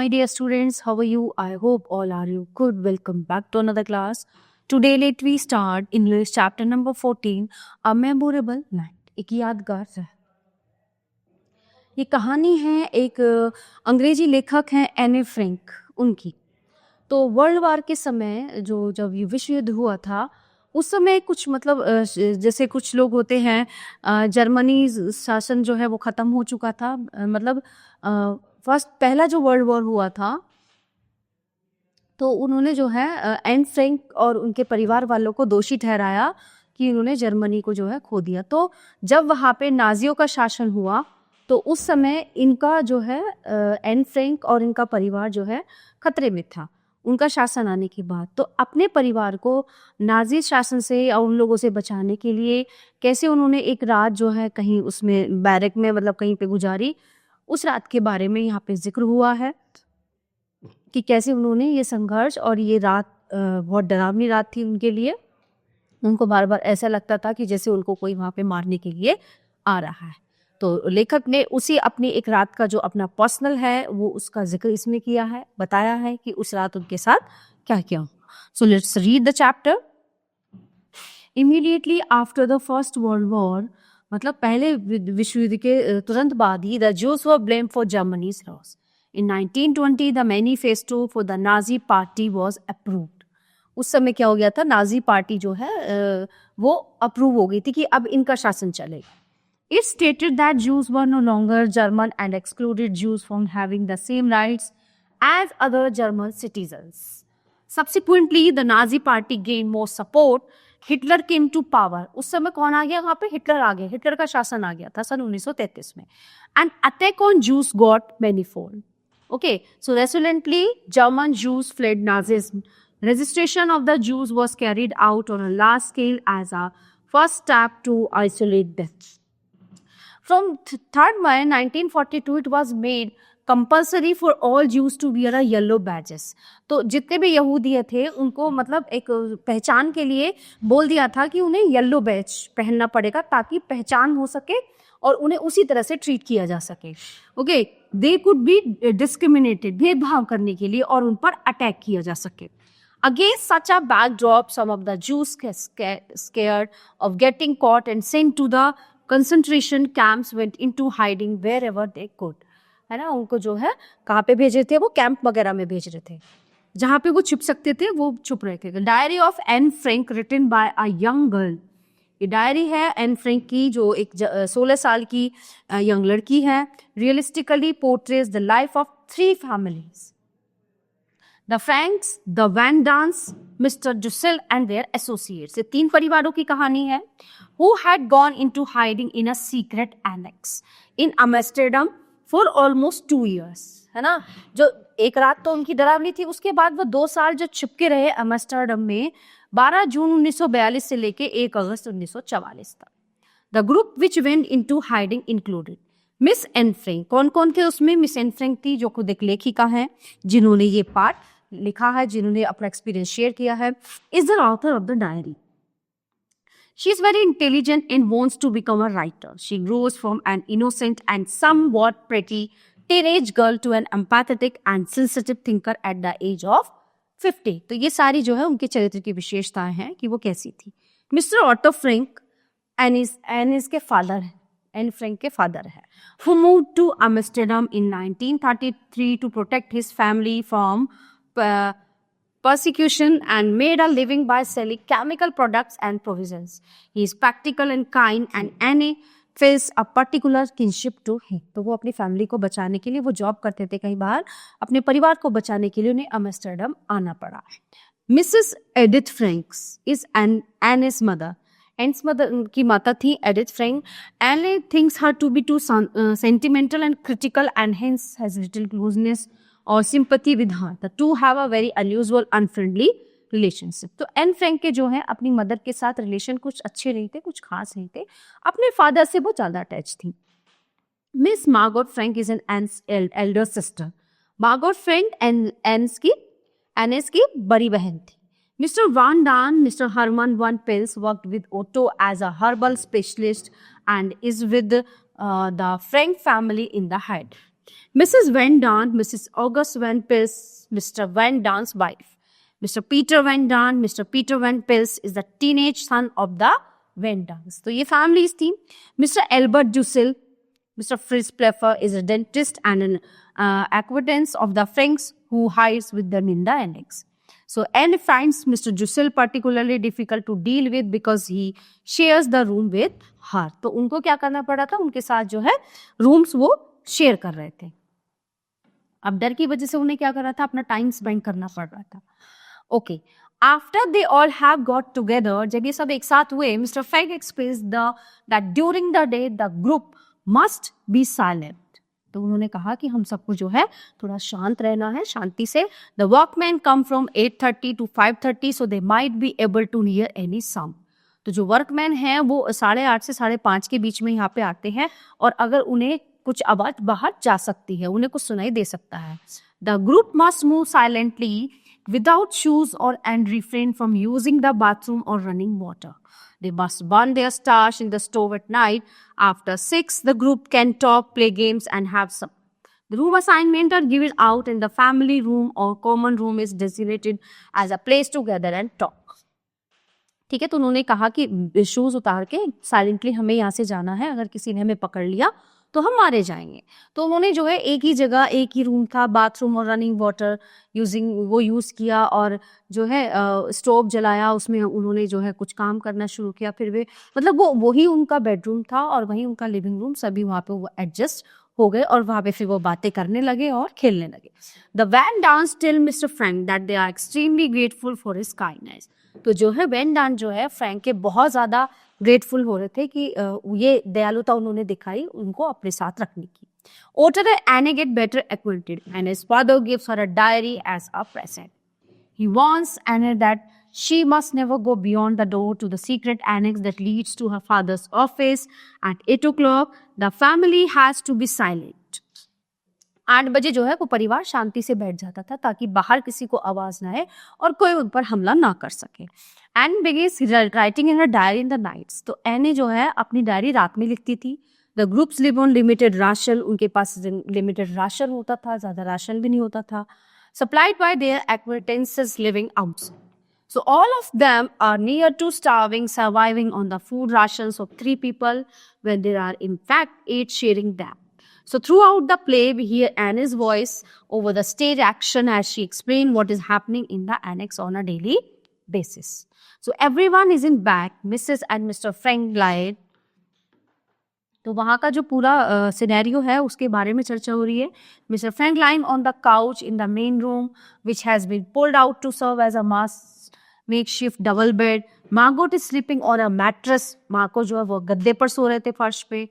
my dear students. How are you? I hope all are you good. Welcome back to another class. Today let we start English chapter number 14, A Memorable Night. एक यादगार रात. ये कहानी है एक अंग्रेजी लेखक हैं एने फ्रैंक उनकी. तो वर्ल्ड वार के समय जब ये विश्व युद्ध हुआ था उस समय कुछ मतलब जैसे कुछ लोग होते हैं, जर्मनी शासन जो है वो ख़त्म हो चुका था. मतलब पहला जो वर्ल्ड वॉर हुआ था तो उन्होंने जो है एन फ्रैंक और उनके परिवार वालों को दोषी ठहराया कि उन्होंने जर्मनी को जो है खो दिया. तो जब वहाँ पे नाजियों का शासन हुआ तो उस समय इनका जो है एन फ्रैंक और इनका परिवार जो है खतरे में था उनका शासन आने के बाद. तो अपने परिवार को नाजी शासन से और उन लोगों से बचाने के लिए कैसे उन्होंने एक रात जो है कहीं उसमें बैरक में मतलब कहीं पे गुजारी, उस रात के बारे में यहाँ पे जिक्र हुआ है कि कैसे उन्होंने ये संघर्ष और ये रात बहुत डरावनी रात थी उनके लिए. उनको बार बार ऐसा लगता था कि जैसे उनको कोई वहाँ पे मारने के लिए आ रहा है. तो लेखक ने उसी अपनी एक रात का जो अपना पर्सनल है वो उसका जिक्र इसमें किया है, बताया है कि उस रात उनके साथ क्या क्या. So let's read the chapter. Immediately after the First World War, मतलब पहले विश्व युद्ध के तुरंत बाद ही, the Jews were blamed for Germany's loss. In 1920 the manifesto for the Nazi party was approved. उस समय क्या हो गया था, नाजी पार्टी जो है वो अप्रूव हो गई थी कि अब इनका शासन चलेगा. It stated that Jews were no longer German and excluded Jews from having the same rights as other German citizens. Subsequently, the Nazi party gained more support. Hitler came to power. उस समय कौन आ गया वहाँ पे? Hitler आ गया. Hitler का शासन आ गया था सन 1933 में. And attack on Jews got manifold. Okay, so resolutely German Jews fled Nazism. Registration of the Jews was carried out on a large scale as a first step to isolate them. From 3rd May 1942 it was made compulsory for all Jews to wear a yellow badges. तो जितने भी यहूदी थे उनको मतलब एक पहचान के लिए बोल दिया था कि उन्हें येलो बैज पहनना पड़ेगा ताकि पहचान हो सके और उन्हें उसी तरह से ट्रीट किया जा सके. Okay, they could be discriminated, भेदभाव करने के लिए और उन पर अटैक किया जा सके. Against such a backdrop, some of the Jews scared of getting caught and sent to the concentration camps went into hiding wherever they could. है ना, उनको जो है कहाँ पे भेजे थे, वो कैंप वगैरह में भेज रहे थे जहाँ पे वो छुप सकते थे, वो छुप रहे थे. Diary of Anne Frank written by a young girl. ये डायरी है एन फ्रैंक की जो एक 16 साल की यंग लड़की है. Realistically portrays the life of 3 families. The Franks, the Van Dans, Mr. Dussel and their associates. ये 3 परिवारों की कहानी है. Who had gone into hiding in a secret annex in Amsterdam for almost 2 years. है ना, जो एक रात तो उनकी डरावनी थी, उसके बाद वो 2 साल जो छिपके रहे एम्स्टर्डम में 12 जून 1942 से लेके 1 अगस्त 1944 तक. The group which went into hiding included miss Anne Frank. कौन कौन थे उसमें? मिस एन फ्रैंक थी जो खुद एक लेखिका हैं जिन्होंने ये पार्ट लिखा है, जिन्होंने अपना एक्सपीरियंस शेयर किया है. Is the author of the diary. She is very intelligent and wants to become a writer. She grows from an innocent and somewhat pretty teenage girl to an empathetic and sensitive thinker at the age of 50. तो ये सारी जो है उनके चरित्र की विशेषताएं हैं कि वो कैसी थी. मिस्टर ऑटो फ्रैंक एनिस के फादर हैं, एन फ्रैंक के फादर है, who moved to Amsterdam in 1933 to protect his family from persecution and made a living by selling chemical products and provisions. He is practical and kind and Anne feels a particular kinship to him. तो वो अपनी family को बचाने के लिए वो job करते थे कई बार, अपने परिवार को बचाने के लिए उन्हें अम्स्टर्डम आना पड़ा. Mrs Edith Frank's is Anne's mother. Anne's mother की माता थी Edith Frank. Anne thinks her to be too sentimental and critical and hence has little closeness और sympathy with her. The two have a very unusual unfriendly relationship. तो Anne Frank के जो है अपनी mother के साथ रिलेशन कुछ अच्छे नहीं थे, कुछ खास नहीं थे. अपने फादर से वो ज़्यादा अटैच थी. Miss Margot Frank is an Anne's elder sister. Margot Frank Anne's की बड़ी बहन थी. Mr. Van Daan, Mr. Herman Van Pels worked with Otto as a herbal specialist and is with the Frank family in the head. Mrs. Van Daan, Mrs. August Van Pils, Mr. Van Daan's wife. Mr. Peter Van Daan, Mr. Peter Van Pils is the teenage son of the Van Daans. तो ये families थी. Mr. Albert Dussel, Mr. Fritz Pleffer is a dentist and an acquaintance of the Franks who hides with them in the annex. So Anne finds Mr. Dussel particularly difficult to deal with because he shares the room with her. तो उनको क्या करना पड़ा था, उनके साथ जो है रूम्स वो शेयर कर रहे थे. अब डर की वजह से उन्हें क्या करना था, अपना टाइम स्पेंड करना पड़ रहा था. Okay, after they all have got together, जब ये सब एक साथ हुए, mister Frank express that during the day the group must be silent. तो उन्होंने कहा कि हम सबको जो है थोड़ा शांत रहना है, शांति से. The workman come from 8:30 to 5:30 so they might be able to hear any sound. तो जो वर्कमैन हैं वो 8:30 से 5:30 के बीच में यहाँ पे आते हैं, और अगर उन्हें कुछ आवाज बाहर जा सकती है, उन्हें कुछ सुनाई दे सकता है. The group must move silently without shoes or and refrain from using the bathroom or running water. They must burn their stash in the stove at night. After 6, the group can talk, play games and have some. The room assignment are given out and the family room or common room is designated as a place to gather and talk. ठीक है, तो उन्होंने कहा कि shoes उतार के silently हमें यहाँ से जाना है, अगर किसी ने हमें पकड़ लिया तो हम मारे जाएंगे. तो उन्होंने जो है एक ही जगह, एक ही रूम था, बाथरूम और रनिंग वाटर वो यूज़ किया, और जो है स्टोव जलाया, उसमें उन्होंने जो है कुछ काम करना शुरू किया. फिर वे मतलब वही उनका बेडरूम था और वही उनका लिविंग रूम, सभी वहाँ पे वो एडजस्ट हो गए और वहाँ पे फिर वो बातें करने लगे और खेलने लगे. The Van Daans tell Mr Frank that they are extremely grateful for his kindness. तो जो है वैन डांस जो है फ्रैंक के बहुत ज़्यादा ग्रेटफुल हो रहे थे कि ये दयालुता उन्होंने दिखाई उनको अपने साथ रखने की. Otter and Annie get better acquainted and his father gives her a diary as a present. He warns Annie that she must never go beyond the door to the secret annex that leads to her father's office. At 8 o'clock, the family has to be silent. 8 बजे जो है वो परिवार शांति से बैठ जाता था ताकि बाहर किसी को आवाज ना आए और कोई उन पर हमला ना कर सके. Anne begins writing in her diary in the nights. तो एनी जो है अपनी डायरी रात में लिखती थी. The groups live on limited ration, उनके पास लिमिटेड राशन होता था, ज़्यादा राशन भी नहीं होता था. Supplied by there acquaintances living outside. So all of them are near to starving, surviving on the food rations of 3 people when there are in fact 8 sharing them. So throughout the play, we hear Annie's voice over the stage action as she explains what is happening in the annex on a daily basis. So everyone is in back, Mrs. and Mr. Frank lied. तो वहाँ का जो पूरा scenario है उसके बारे में चर्चा हो रही है. Mister Frank lying on the couch in the main room which has been pulled out to serve as a makeshift double bed. Margot is sleeping on a mattress. Margot जो है वो गद्दे पर सो रहे थे फर्श पे.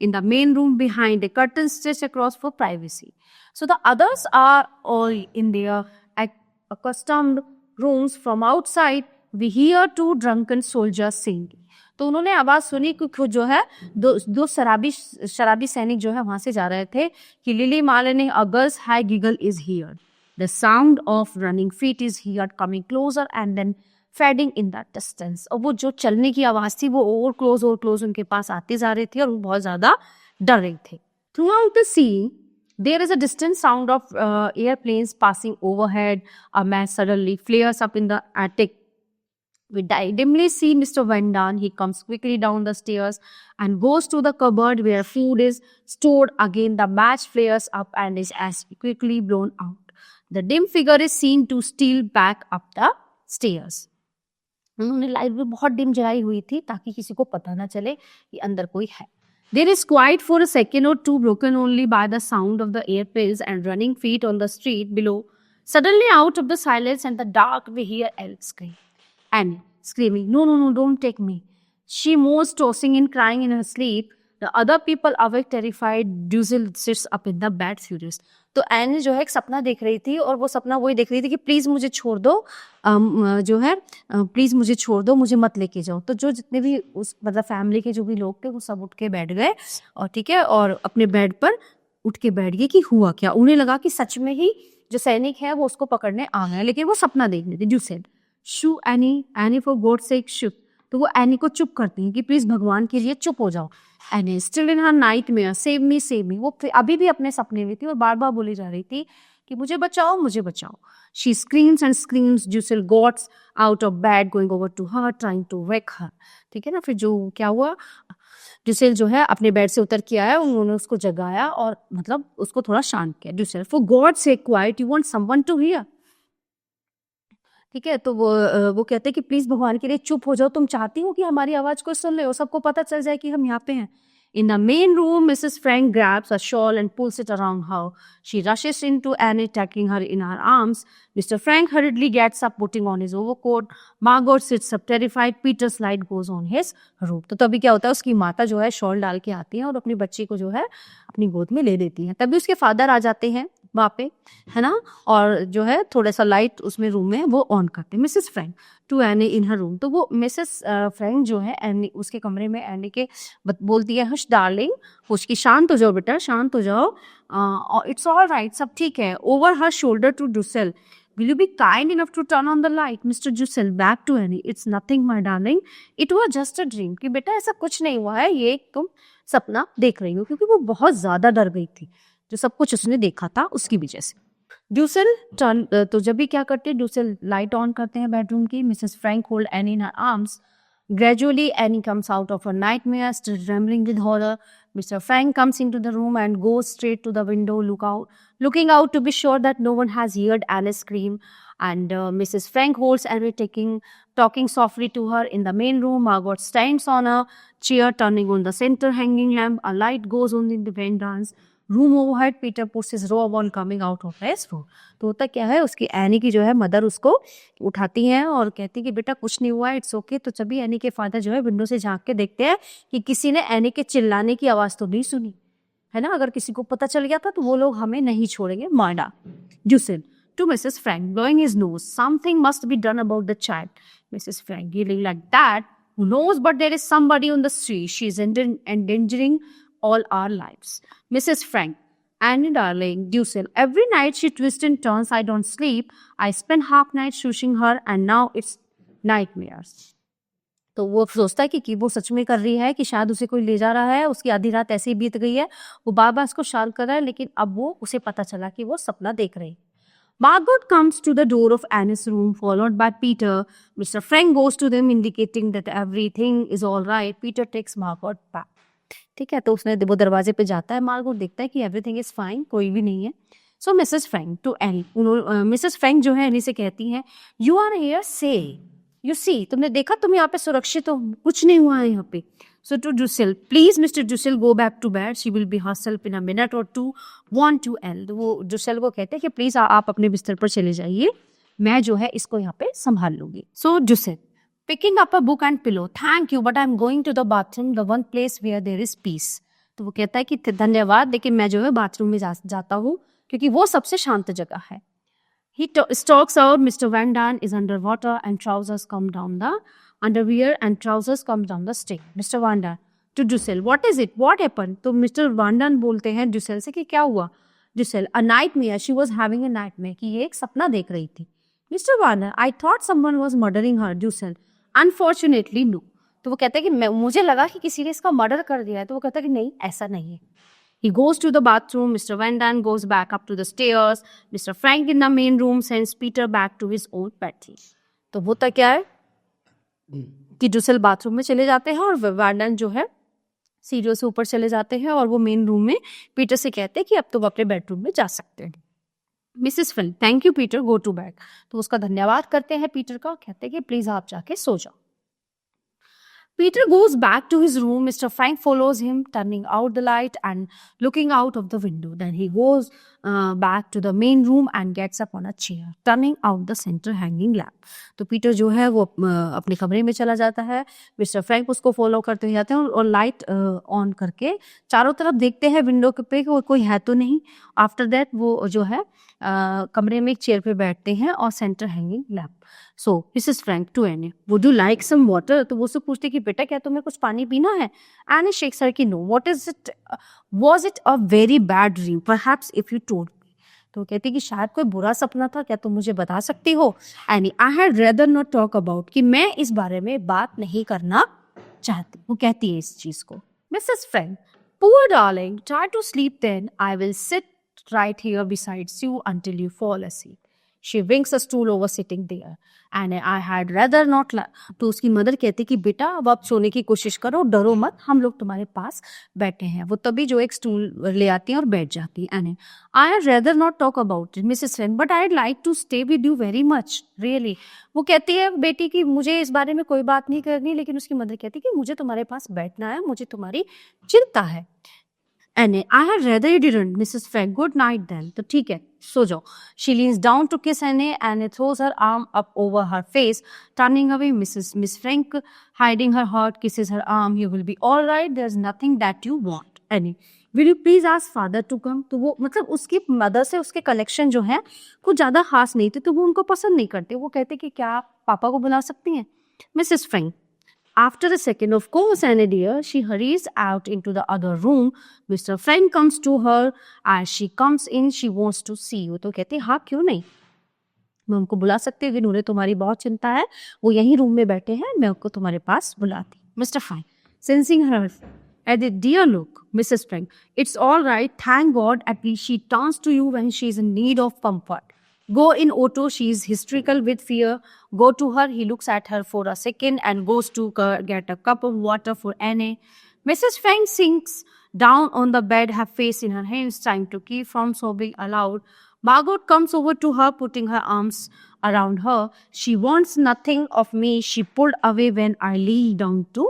In the main room behind, a curtain stretched across for privacy. So the others are all in their accustomed rooms. From outside, we hear 2 drunken soldiers singing. तो उन्होंने आवाज सुनी कि जो है दो शराबी सैनिक जो है वहां से जा रहे थे कि lily Malini a girl's high giggle is here. The sound of running feet is here coming closer and then fading in the distance. और वो जो चलने की आवाज थी वो और क्लोज उनके पास आती जा रही थी और वो बहुत ज्यादा डर रहे थे. Throughout the scene, there is a distant sound of airplanes passing overhead. A match suddenly flares up in the attic. We dimly see Mr. Van Daan. He comes quickly down the stairs and goes to the cupboard where food is stored. Again, the match flares up and is as quickly blown out. The dim figure is seen to steal back up the stairs. उन्होंने light भी बहुत dim जलाई हुई थी ताकि किसी को पता ना चले कि अंदर कोई है. There is quiet for a second or two, broken only by the sound of the airplanes and running feet on the street below. Suddenly, out of the silence and the dark, we hear Alice scream. Annie screaming, "No, don't take me." She moves, tossing and crying in her sleep. The other people awake, terrified. Dussel sits up in the bed, furious. तो Anne जो है एक सपना देख रही थी और वो सपना वही देख रही थी कि प्लीज मुझे छोड़ दो, जो है प्लीज मुझे छोड़ दो, मुझे मत लेके जाओ. तो जो जितने भी उस मतलब फैमिली के जो भी लोग थे वो सब उठ के बैठ गए और ठीक है, और अपने बेड पर उठ के बैठ गए कि हुआ क्या. उन्हें लगा कि सच में ही जो सैनिक है वो उसको पकड़ने आ गए, लेकिन वो सपना देख रही थी. Dussel, "Shoo, Annie, for God's sake, shoot. तो वो एनी को चुप करती हैं कि प्लीज भगवान के लिए चुप हो जाओ। Any still in her nightmare, save me save me, वो अभी भी अपने सपने में थी और बार बार बोली जा रही थी कि मुझे बचाओ मुझे बचाओ। She screams and screams, Dussel gets out of bed, going over to her, trying to wake her. ठीक है ना, फिर जो क्या हुआ, ड्यूसेल जो है अपने बेड से उतर के आया, उन्होंने उसको जगाया और मतलब उसको थोड़ा शांत किया। Dussel, for God sake quiet, you want someone to hear. ठीक है, तो वो कहते हैं कि प्लीज भगवान के लिए चुप हो जाओ, तुम चाहती हो कि हमारी आवाज को सुन ले और सबको पता चल जाए कि हम यहाँ पे हैं। In the main room, Mrs. Frank grabs a shawl and pulls it around her. She rushes into Annie, taking her in her arms. Mr. Frank hurriedly gets up, putting on his overcoat. Margot sits up, terrified. Peter's light goes on his room. तो तभी क्या होता है, उसकी माता जो है shawl डाल के आती है और अपनी बच्ची को जो है अपनी गोद में ले लेती है। तभी उसके फादर आ जाते हैं वहाँ पे, है ना, और जो है थोड़ा सा लाइट उसमें रूम में वो ऑन करते हैं। Mrs Frank to Anne in her room, तो वो मिसेस फ्रैंक जो है एनी उसके कमरे में एनी के बोलती है, हश डार्लिंग, हुश की शांत हो जाओ बेटा, शांत हो जाओ, इट्स ऑल राइट, सब ठीक है। Over her shoulder to Dussel, will you be kind enough to turn on the light? Mr. Jussel back to Annie, it's nothing my darling, it was just a dream, कि बेटा ऐसा कुछ नहीं हुआ है, ये तुम सपना देख रही हो, क्योंकि वो बहुत ज्यादा डर गई थी जो सब कुछ उसने देखा था उसकी वजह से। ड्यूसेल टर्न, तो जब भी क्या करते हैं, ड्यूसेल लाइट ऑन करते हैं बेडरूम की। Mrs Frank hold any in her arms. Gradually, Annie comes out of her nightmare, still trembling with horror. Mr. Frank comes into the room and goes straight to the window, looking out to be sure that no one has heard Annie's scream. And Mrs. Frank holds Annie, talking softly to her. In the main room, Margot stands on a chair, turning on the center hanging lamp. A light goes on in the verandas. Room overhead, Peter puts his robe on coming out of his room. तो होता क्या है, उसकी any की जो है mother उसको उठाती हैं और कहती कि बेटा कुछ नहीं हुआ, इट्स ओके। तो तभी एनी के फादर जो है विंडो से झांक के देखते हैं कि किसी ने एनी के चिल्लाने की आवाज तो नहीं सुनी, है ना, अगर किसी को पता चल गया था तो वो लोग हमें नहीं छोड़ेंगे, मार्डा। Dussel to Mrs Frank, blowing his nose, something must be done about the child. Mrs. Frank, yelling like that, who knows but there is somebody on the street, she is endangering all our lives. Mrs. Frank, Annie darling, Dussel, every night she twists and turns, I don't sleep, I spend half night shushing her and now it's nightmares. तो वो सोचता है कि वो सच में कर रही है, कि शायद उसे कोई ले जा रहा है, उसकी आधी रात ऐसे ही बीत गई है, वो बार बार इसको शांत कर रहा है, लेकिन अब वो उसे पता चला कि वो सपना देख रही है। Margot comes to the door of Annie's room, followed by Peter. Mr. Frank goes to them, indicating that everything is all right. Peter takes Margot back. ठीक है, तो उसने वो दरवाजे पे जाता है, मार्गोट देखता है कि एवरीथिंग इज फाइन, कोई भी नहीं है। So Mrs Frank to Anne, Mrs Frank जो है एनी से कहती हैं, यू आर हियर से, यू सी, तुमने देखा तुम यहाँ पे सुरक्षित हो, कुछ नहीं हुआ है यहाँ पे। So to Dussel, please Mr Dussel go back to bed, she will be herself in a minute और टू, वांट टू एंड। वो ड्यूसेल को कहते हैं कि प्लीज आप अपने बिस्तर पर चले जाइए, मैं जो है इसको यहाँ पे संभाल लूंगी। सो ड्यूसेल picking up a book and pillow, thank you but I'm going to the bathroom, the one place where there is peace. तो वो कहता है कि धन्यवाद, लेकिन मैं जो है बाथरूम में जाता हूँ क्योंकि वो सबसे शांत जगह है। He stalks out. Mr. Van Daan is underwater and trousers come down the underwear and trousers come down the stick. Mr. Van Daan to Dussel, what is it? What happened? तो Mr. Van Daan बोलते हैं Dussel से कि क्या हुआ? Dussel, a nightmare. She was having a nightmare. कि ये एक सपना देख रही थी। Mr. Van Daan, I thought someone was murdering her. Dussel, unfortunately no. तो वो कहता है कि मुझे लगा कि किसी ने इसका मर्डर कर दिया है, तो वो कहता है कि नहीं, ऐसा नहीं है। He goes to the bathroom. Mr. Van Daan goes back up to the stairs. Mr. Frank in the main room sends Peter back to his own bedroom. तो होता क्या है कि ड्यूसेल बाथरूम में चले जाते हैं और वैन डैन जो है सीढ़ियों से ऊपर चले जाते हैं और वो मेन रूम में पीटर से कहते हैं कि अब तुम अपने बेडरूम में जा सकते हैं। Mrs Frank, thank you Peter, go to bed. तो उसका धन्यवाद करते हैं पीटर का, कहते हैं कि प्लीज आप जाके सो जाओ। Peter goes back to his room. Mr. Frank follows him, turning out the light and looking out of the window. Then he goes back to the main room and gets up on a chair, turning out the center hanging lamp. तो Peter जो है वो अपने कमरे में चला जाता है। मिस्टर फ्रैंक उसको फॉलो करते हुए जाते हैं और लाइट ऑन करके चारों तरफ देखते हैं विंडो पे कि कोई है तो नहीं। आफ्टर दैट वो जो है कमरे में एक चेयर पे बैठते हैं और centre hanging lamp. So Mrs Frank to Anne, would you like some water? तो वो उससे पूछते कि बेटा क्या तुम्हें कुछ पानी पीना है? एनी शेक्स हर कि no. What is it? Was it a very bad dream? Perhaps if you told me. तो कहती कि शायद कोई बुरा सपना था, क्या तुम मुझे बता सकती हो? Any I had rather not talk about, कि मैं इस बारे में बात नहीं करना चाहती। वो कहती है इस चीज को। Mrs Frank, poor darling, try to sleep then, I will sit right here besides you until you fall asleep. She brings a stool over sitting there and I had rather not तो उसकी mother कहती कि बेटा अब आप सोने की कोशिश करो, डरो मत, हम लोग तुम्हारे पास बैठे हैं। वो तभी जो एक स्टूल ले आती हैं और बैठ जाती है। And I had rather not talk about it Mrs Frank but I like to stay with you very much really. वो कहती है बेटी कि मुझे इस बारे में कोई बात नहीं करनी, लेकिन उसकी मदर कहती कि मुझे तुम्हारे पास बैठना है, मुझे तुम्हारी चिंता है। Anne, I had rather you didn't, Mrs. Frank. Good night then. तो ठीक है, सो जाओ। She leans down to kiss Anne. Anne throws her arm up over her face, turning away. Miss Frank, hiding her heart, kisses her arm. You will be all right. There's nothing that you want. Anne, will you please ask father to come? तो वो मतलब उसकी mother से उसके collection जो है कुछ ज़्यादा खास नहीं थे, तो वो उनको पसंद नहीं करते। वो कहते कि क्या आप पापा को बुला सकती हैं? Mrs Frank, after a second, of course, Annie dear, she hurries out into the other room. Mr. Frank comes to her. As she comes in, she wants to see you. तो कहती हाँ क्यों नहीं, मैं उनको बुला सकती हूँ कि उन्हें तुम्हारी बहुत चिंता है, वो यहीं रूम में बैठे हैं, मैं उनको तुम्हारे पास बुलाती। Mr. Frank, sensing her at the dear look, Mrs. Frank, it's all right, thank God, at least she turns to you when she is in need of comfort. Go in, Otto, she is hysterical with fear. Go to her. He looks at her for a second and goes to get a cup of water for Anne. Mrs. Frank sinks down on the bed, her face in her hands, trying to keep from sobbing aloud. Margot comes over to her, putting her arms around her. She wants nothing of me. She pulled away when I leaned down to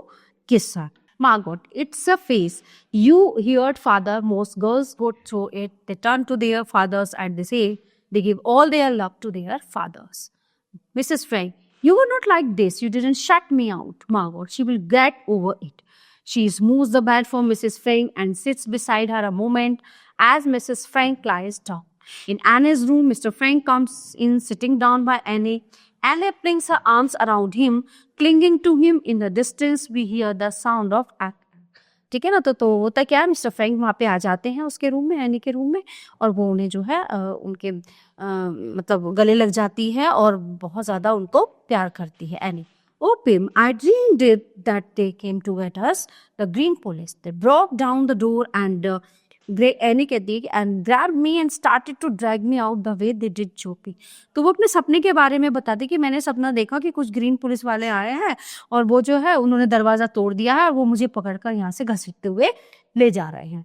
kiss her. Margot, it's a phase. You heard father. Most girls go through it. They turn to their fathers and they say, they give all their love to their fathers. Mrs. Frank, you were not like this. You didn't shut me out. Margot, she will get over it. She smooths the bed for Mrs. Frank and sits beside her a moment as Mrs. Frank lies down. In Anne's room, Mr. Frank comes in, sitting down by Anne. Anne flings her arms around him, clinging to him. In the distance, we hear the sound of act. ठीक है ना, तो होता क्या है, mister Frank वहाँ पे आ जाते हैं उसके रूम में, एनी के रूम में, और वो उन्हें जो है उनके मतलब गले लग जाती है और बहुत ज़्यादा उनको प्यार करती है। Annie, oh Pim, I dreamed that they came to get us, the Green Police, they broke down the door and Annie कहती है and grab me and started to drag me out the way they did Jopie. तो वो अपने सपने के बारे में बताती कि मैंने सपना देखा कि कुछ ग्रीन पुलिस वाले आए हैं और वो जो है उन्होंने दरवाजा तोड़ दिया है और वो मुझे पकड़कर यहाँ से घसीटते हुए ले जा रहे हैं।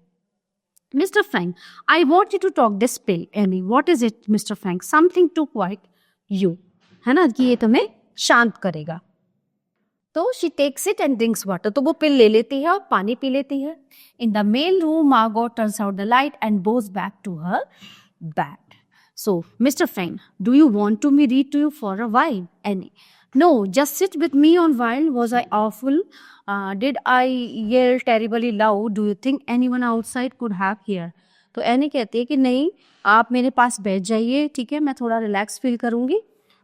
Mr Frank, I want you to talk this pill. Anne, what is it Mr Frank? Something to quiet you, है ना, कि ये तुम्हें शांत करेगा। तो she takes it and drinks water, तो वो पिल ले लेती है और पानी पी लेती है। In the male room, Margot turns out the light and goes back to her bed. So Mr Frank, do you want to me read to you for a while? Anne, no, just sit with me on while. Was I awful? Did I yell terribly loud? Do you think anyone outside could have hear? तो Anne कहती है कि नहीं, आप मेरे पास बैठ जाइए, ठीक है, मैं थोड़ा रिलैक्स फील करूंगी।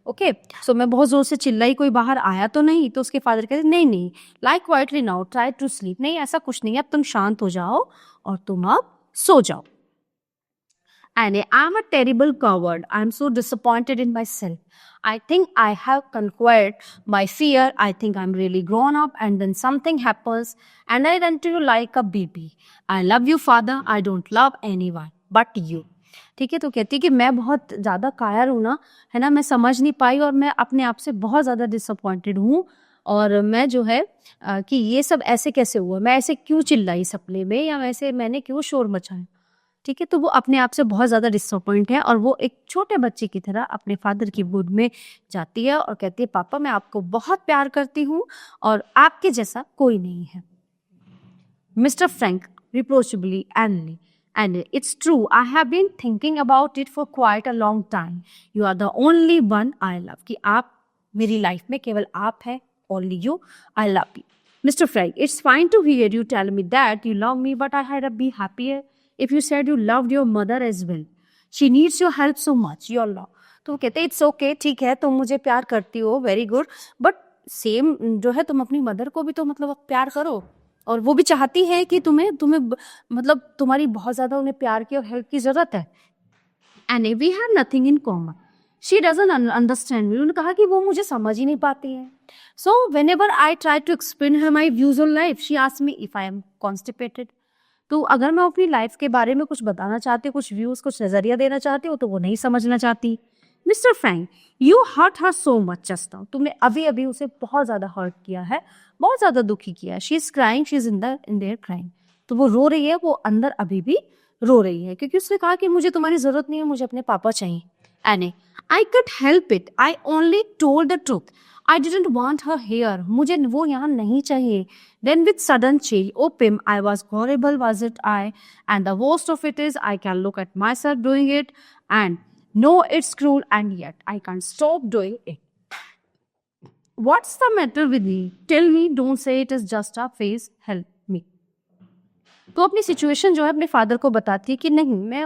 ओके, सो मैं बहुत जोर से चिल्लाई, कोई बाहर आया तो नहीं? तो उसके फादर कहते नहीं नहीं, like quietly now, try to sleep. नहीं, ऐसा कुछ नहीं है, अब तुम शांत हो जाओ और तुम अब सो जाओ। Annie, I'm a terrible coward. I'm so disappointed in myself. I think I have conquered my fear. I think I'm really grown up, and then something happens and I run to you like a baby. I love you, father. I don't love anyone but you. ठीक है, तो कहती है कि मैं बहुत ज़्यादा कायर हूँ ना, है ना, मैं समझ नहीं पाई और मैं अपने आप से बहुत ज़्यादा डिसअपॉइंटेड हूँ और मैं जो है कि ये सब ऐसे कैसे हुआ, मैं ऐसे क्यों चिल्लाई सपने में, या वैसे मैंने क्यों शोर मचाया। ठीक है, तो वो अपने आप से बहुत ज़्यादा डिसअपॉइंट है और वो एक छोटे बच्चे की तरह अपने फादर की गोद में जाती है और कहती है पापा मैं आपको बहुत प्यार करती हूँ और आपके जैसा कोई नहीं है। मिस्टर फ्रैंक रिप्रोचेबली एनली, and it's true, I have been thinking about it for quite a long time. You are the only one I love. कि आप मेरी लाइफ में केवल आप है, only you, I love you. Mr. Frank, it's fine to hear you tell me that you love me, but I had be happier if you said you loved your mother as well. She needs your help so much, your love. तो वो कहते it's okay, ठीक है, तुम मुझे प्यार करती हो, वेरी गुड, बट सेम जो है तुम अपनी मदर को भी तो मतलब प्यार करो, और वो भी चाहती है कि तुम्हें मतलब तुम्हारी बहुत ज़्यादा उन्हें प्यार की और हेल्प की ज़रूरत है। And we have nothing in common, she doesn't understand me. उन्होंने कहा कि वो मुझे समझ ही नहीं पाती है। So whenever I try to explain her my views on life, she asked me if I am constipated. तो अगर मैं अपनी लाइफ के बारे में कुछ बताना चाहती हूँ, कुछ व्यूज, कुछ नजरिया देना चाहती हूँ, तो वो नहीं समझना चाहती। Mister Frank, you hurt her so much just now, तुमने अभी अभी उसे बहुत ज्यादा हर्ट किया है, बहुत ज्यादा दुखी किया है। She is crying, she is in their crying. तो वो रो रही है, वो अंदर अभी भी रो रही है, क्योंकि उसने कहा कि मुझे तुम्हारी जरूरत नहीं है, मुझे अपने पापा चाहिए। एने, I could help it, I only told the truth, I didn't want her here, मुझे वो यहाँ नहीं चाहिए। Then with sudden change, oh Pim, I was horrible, was it I? And the worst of it is, I can look at myself doing it and know it's cruel, and yet I can't stop doing it. What's the matter with me? Tell me, don't say it is just a phase, help me. तो अपनी situation जो है अपने father को बताती है कि नहीं, मैं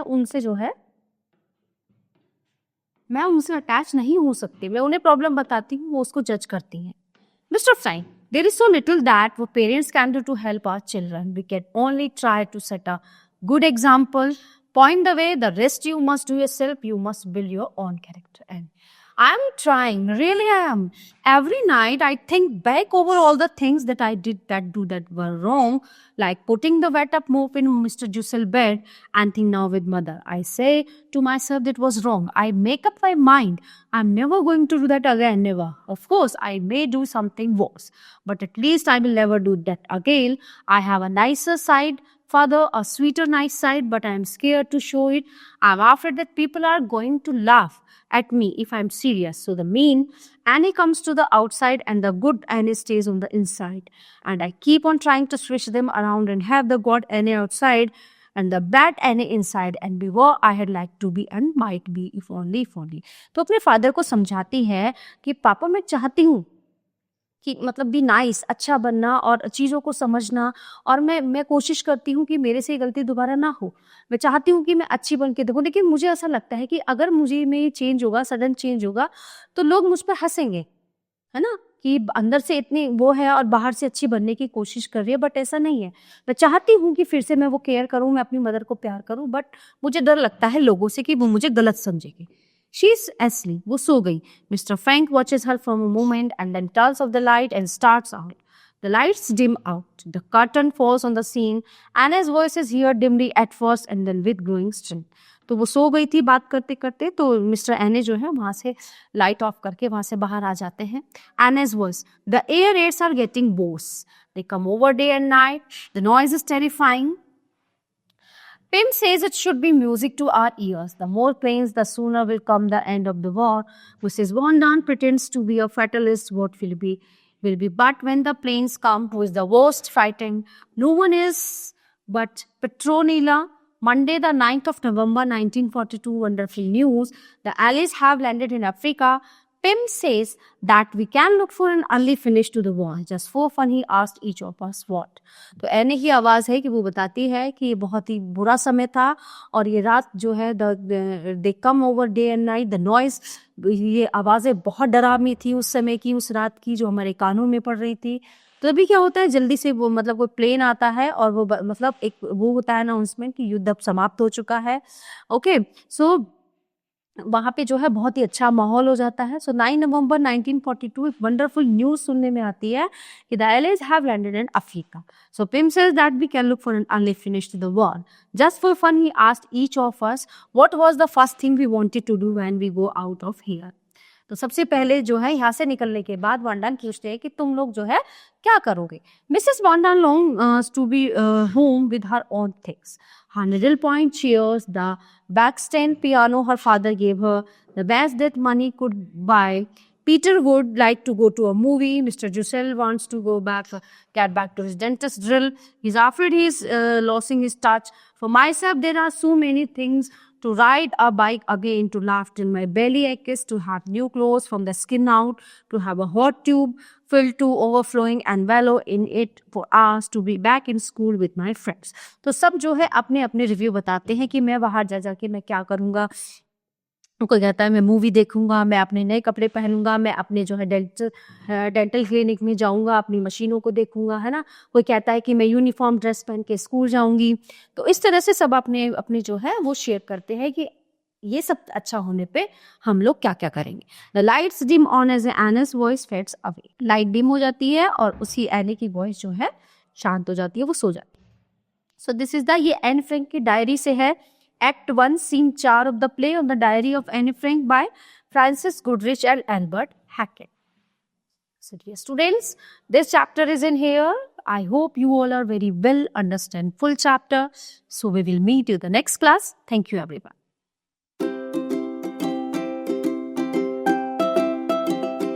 उनसे अटैच नहीं हो सकती। मैं उन्हें प्रॉब्लम बताती हूँ, वो उसको जज करती हैं। Mister Fryne, there is so little that what parents can do to help our children. We can only try to set a good example, point the way, the rest you must do yourself. You must build your own character. And I'm trying, really I am. Every night I think back over all the things that I did that were wrong, like putting the wet up mop in Mr. Jussel bed, and think now with mother. I say to myself that was wrong. I make up my mind. I'm never going to do that again, never. Of course, I may do something worse, but at least I will never do that again. I have a nicer side, father, a sweeter, nice side, but I am scared to show it. I'm afraid that people are going to laugh at me if I'm serious. So the mean Annie comes to the outside and the good Annie stays on the inside. And I keep on trying to switch them around and have the good Annie outside and the bad Annie inside and be what I had liked to be and might be if only. तो अपने father को समझाती है कि पापा मैं चाहती हूँ कि मतलब बी नाइस, अच्छा बनना और चीज़ों को समझना, और मैं कोशिश करती हूँ कि मेरे से ये गलती दोबारा ना हो। मैं चाहती हूँ कि मैं अच्छी बन के दिखूँ, लेकिन मुझे ऐसा लगता है कि अगर मुझे में चेंज होगा, सडन चेंज होगा, तो लोग मुझ पर हँसेंगे, है ना? कि अंदर से इतनी वो है और बाहर से अच्छी बनने की कोशिश कर रही है, बट ऐसा नहीं है। मैं चाहती हूँ कि फिर से मैं वो केयर करूँ, मैं अपनी मदर को प्यार करूँ, बट मुझे डर लगता है लोगों से कि वो मुझे गलत समझेगी। She's asleep, वो सो गई। Mr. Frank watches her from a moment and then turns off the light and starts out. The lights dim out. The curtain falls on the scene. Anna's voice is heard dimly at first and then with growing strength. तो वो सो गई थी बात करते करते, तो mister एने जो है वहाँ से लाइट ऑफ करके वहाँ से बाहर आ जाते हैं। Anna's voice, the air raids are getting worse. They come over day and night. The noise is terrifying. Pim says it should be music to our ears. The more planes, the sooner will come the end of the war. Mrs. Von Dahn pretends to be a fatalist. What will be. But when the planes come, who is the worst fighting? No one is but Petronila. Monday, the 9th of November, 1942, wonderful news. The Allies have landed in Africa. Pim says that we can look for an early finish to the war. Just for fun, he asked each of us what. तो एने की आवाज़ है कि वो बताती है कि ये बहुत ही बुरा समय था और ये रात जो है they come over day and night, the noise, ये आवाज़ें बहुत डरावनी थी उस समय की, उस रात की, जो हमारे कानों में पड़ रही थी। तो अभी क्या होता है, जल्दी से वो मतलब कोई प्लेन आता है और वो मतलब एक वो होता है अनाउंसमेंट कि युद्ध अब समाप्त हो चुका है। ओके, सो वहाँ पे जो है बहुत ही अच्छा माहौल हो जाता है। सो 9 नवंबर 1942 एक वंडरफुल न्यूज़ सुनने में आती है कि the allies have landed in Africa. So Pim says that we can look for an early finish to the war. Just for fun he asked each of us what was the first thing we wanted to do when we go out of here. तो सबसे पहले जो है यहाँ से निकलने के बाद वांडान पूछते हैं कि तुम लोग जो है क्या करोगे। Mrs Van Daan longs to be home with her own things, her needlepoint chairs, the backstand piano her father gave her, the best that money could buy. Peter would like to go to a movie. Mr. Jussel wants to get back to his dentist drill. He's afraid he's losing his touch. For myself, there are so many things: to ride a bike again, to laugh till my belly aches, to have new clothes from the skin out, to have a hot tube filled to overflowing and wallow in it for hours, to be back in school with my friends. तो सब जो है अपने अपने review बताते हैं कि मैं बाहर जा जाके मैं क्या करूँगा। कोई कहता है मैं मूवी देखूंगा, मैं अपने नए कपड़े पहनूंगा, मैं अपने जो है डेंटल क्लिनिक में जाऊंगा, अपनी मशीनों को देखूंगा, है ना। कोई कहता है कि मैं यूनिफॉर्म ड्रेस पहन के स्कूल जाऊंगी। तो इस तरह से सब अपने अपने जो है वो शेयर करते हैं कि ये सब अच्छा होने पे हम लोग क्या क्या करेंगे. The lights dim on as Anna's voice fades away. Light dim हो जाती है और उसी एने की वॉइस जो है शांत हो जाती है, वो सो जाती है. सो दिस इज द, ये एन फ्रैंक की डायरी से है. Act 1 scene 4 of the play on the diary of Anne Frank by Frances Goodrich and Albert Hackett. So dear students, this chapter is in here. I hope you all are very well understand full chapter. So we will meet you the next class. Thank you everyone.